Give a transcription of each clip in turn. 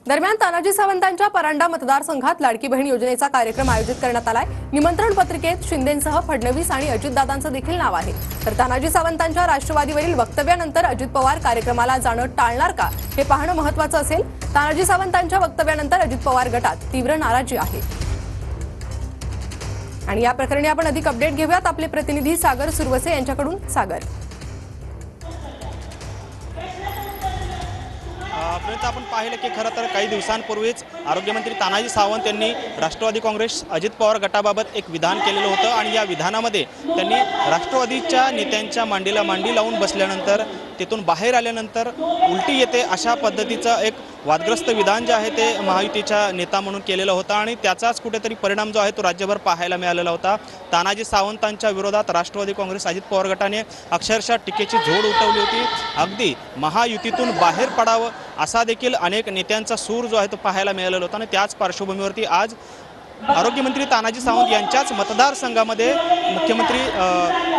दरम्यान तानाजी सावंतांच्या परांडा मतदारसंघात लाडकी बहीण योजनेचा कार्यक्रम आयोजित करण्यात आलाय। निमंत्रण पत्रिकेत शिंदेंसह फडणवीस आणि अजितदादांचं देखील नाव आहे। तर तानाजी सावंतांच्या राष्ट्रवादीवरील वक्तव्यानंतर अजित पवार कार्यक्रमाला जाणं टाळणार का हे पाहणं महत्त्वाचं असेल। तानाजी सावंतांच्या वक्तव्यानंतर अजित पवार गटात तीव्र नाराजी आहे आणि या प्रकरणी आपण अधिक अपडेट घेऊयात आपले प्रतिनिधी सागर सुरवसे यांच्याकडून। सागर, आपण पाहिलं की खरं तर काही दिवसांपूर्वीच आरोग्यमंत्री तानाजी सावंत यांनी राष्ट्रवादी काँग्रेस अजित पवार गटाबाबत एक विधान केलेलं होतं आणि या विधानामध्ये त्यांनी राष्ट्रवादीच्या नेत्यांच्या मांडीला मांडी लावून बसल्यानंतर तिथून बाहेर आल्यानंतर उलटी येते अशा पद्धतीचं एक वादग्रस्त विधान जे आहे ते महायुतीच्या नेता म्हणून केलेलं होतं आणि त्याचाच कुठेतरी परिणाम जो आहे तो राज्यभर पाहायला मिळालेला होता। तानाजी सावंतांच्या विरोधात राष्ट्रवादी काँग्रेस अजित पवार गटाने अक्षरशः टीकेची झोड उठवली होती। अगदी महायुतीतून बाहेर पडावं असा देखील अनेक नेत्यांचा सूर जो आहे तो पाहायला मिळालेला होता आणि त्याच पार्श्वभूमीवरती आज आरोग्यमंत्री तानाजी सावंत यांच्याच मतदारसंघामध्ये मुख्यमंत्री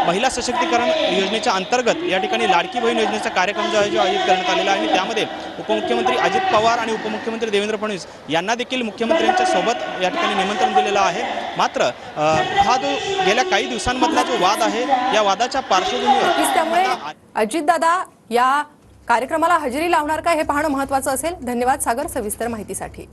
महिला सशक्तीकरण योजनेच्या अंतर्गत या ठिकाणी लाडकी बहीण योजनेचा कार्यक्रम जो आयोजित करण्यात आलेला आहे आणि त्यामध्ये उपमुख्यमंत्री अजित पवार आणि उपमुख्यमंत्री देवेंद्र फडणवीस यांना देखील मुख्यमंत्र्यांच्या सोबत या ठिकाणी निमंत्रण दिलेलं आहे। मात्र हा जो गेल्या काही दिवसांमधला जो वाद आहे या वादाच्या पार्श्वभूमीवर त्यामुळे अजितदादा या कार्यक्रमाला हजेरी लावणार का हे पाहणं महत्त्वाचं असेल। धन्यवाद सागर सविस्तर माहितीसाठी।